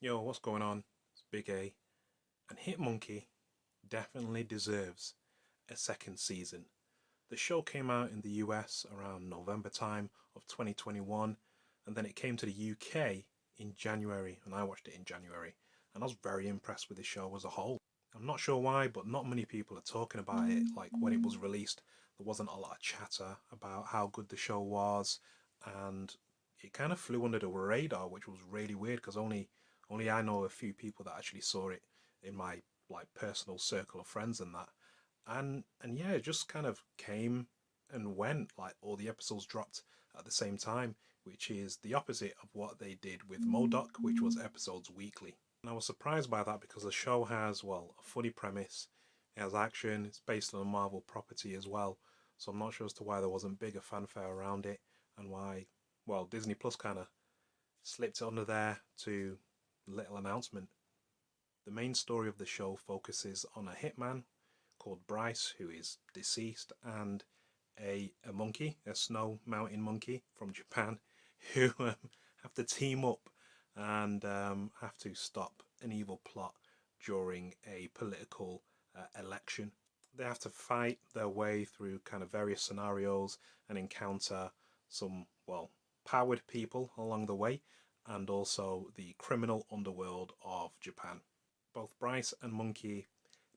Yo, what's going on? It's Big A. And Hitmonkey definitely deserves a second season. The show came out in the US around November time of 2021, and then it came to the UK in January, and I watched it in January. And I was very impressed with the show as a whole. I'm not sure why, but not many people are talking about it. Like when it was released, there wasn't a lot of chatter about how good the show was, and it kind of flew under the radar, which was really weird because only I know a few people that actually saw it in my like personal circle of friends and that. And yeah, it just kind of came and went. Like all the episodes dropped at the same time, which is the opposite of what they did with Modoc, which was episodes weekly. And I was surprised by that because the show has, well, a funny premise. It has action. It's based on a Marvel property as well. So I'm not sure as to why there wasn't bigger fanfare around it and why, well, Disney Plus kind of slipped it under there to little announcement. The main story of the show focuses on a hitman called Bryce, who is deceased, and a monkey, a snow mountain monkey from Japan, who have to team up and have to stop an evil plot during a political election. They have to fight their way through kind of various scenarios and encounter some, well, powered people along the way, and also the criminal underworld of Japan. Both Bryce and Monkey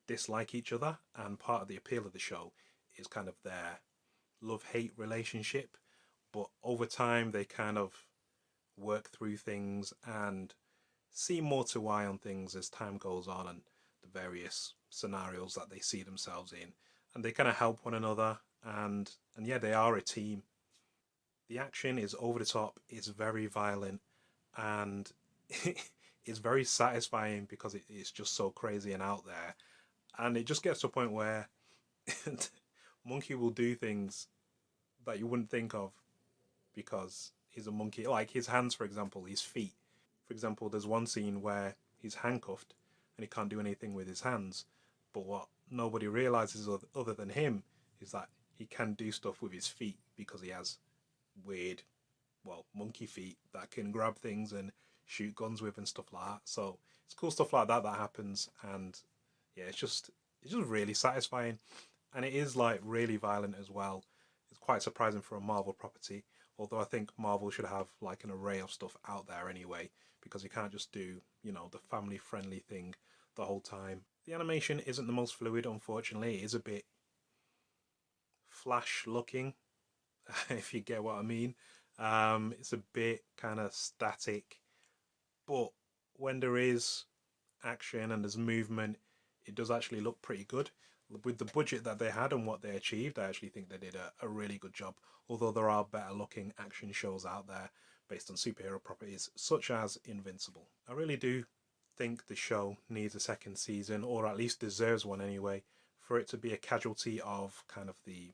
dislike each other, and part of the appeal of the show is kind of their love hate relationship. But over time, they kind of work through things and see more to eye on things as time goes on and the various scenarios that they see themselves in. And they kind of help one another, and yeah, they are a team. The action is over the top, it's very violent, and it's very satisfying because it's just so crazy and out there. And it just gets to a point where Monkey will do things that you wouldn't think of because he's a monkey. Like his hands, for example, his feet. For example, there's one scene where he's handcuffed and he can't do anything with his hands. But what nobody realizes other than him is that he can do stuff with his feet because he has weird, well, monkey feet that can grab things and shoot guns with and stuff like that. So it's cool stuff like that that happens, and yeah, it's just really satisfying, and it is like really violent as well. It's quite surprising for a Marvel property, although I think Marvel should have like an array of stuff out there anyway, because you can't just do, the family friendly thing the whole time. The animation isn't the most fluid, unfortunately. It is a bit flash looking, if you get what I mean. It's a bit kind of static, but when there is action and there's movement, it does actually look pretty good. With the budget that they had and what they achieved, I actually think they did a really good job. Although there are better looking action shows out there based on superhero properties, such as Invincible. I really do think the show needs a second season, or at least deserves one anyway, for it to be a casualty of kind of the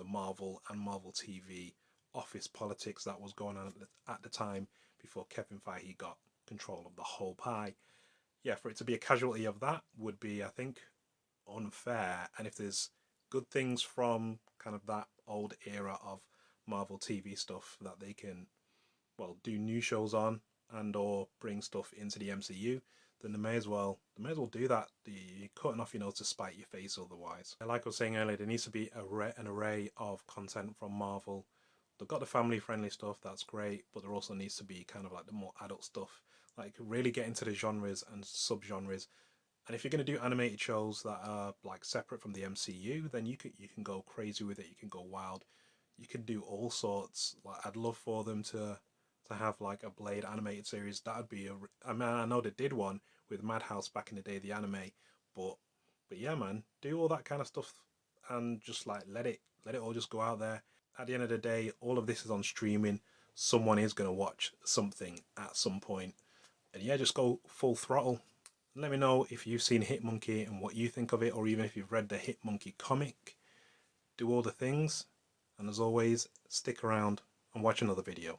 Marvel and Marvel TV office politics that was going on at the time before Kevin Feige got control of the whole pie. Yeah, for it to be a casualty of that would be, I think, unfair. And if there's good things from kind of that old era of Marvel TV stuff that they can, well, do new shows on and or bring stuff into the MCU, then they may as well do that. You're cutting off your nose to spite your face otherwise. Like I was saying earlier, there needs to be an array of content from Marvel. They've got the family friendly stuff, that's great, but there also needs to be kind of like the more adult stuff. Like really get into the genres and subgenres. And if you're going to do animated shows that are like separate from the MCU, then you can go crazy with it. You can go wild. You can do all sorts. Like I'd love for them to have like a Blade animated series. That'd be I mean, I know they did one with Madhouse back in the day, the anime, but but yeah, man, do all that kind of stuff and just like let it all just go out there. At the end of the day, all of this is on streaming. Someone is going to watch something at some point, and yeah, just go full throttle. Let me know if you've seen Hitmonkey and what you think of it, or even if you've read the Hitmonkey comic. Do all the things, and as always, stick around and watch another video.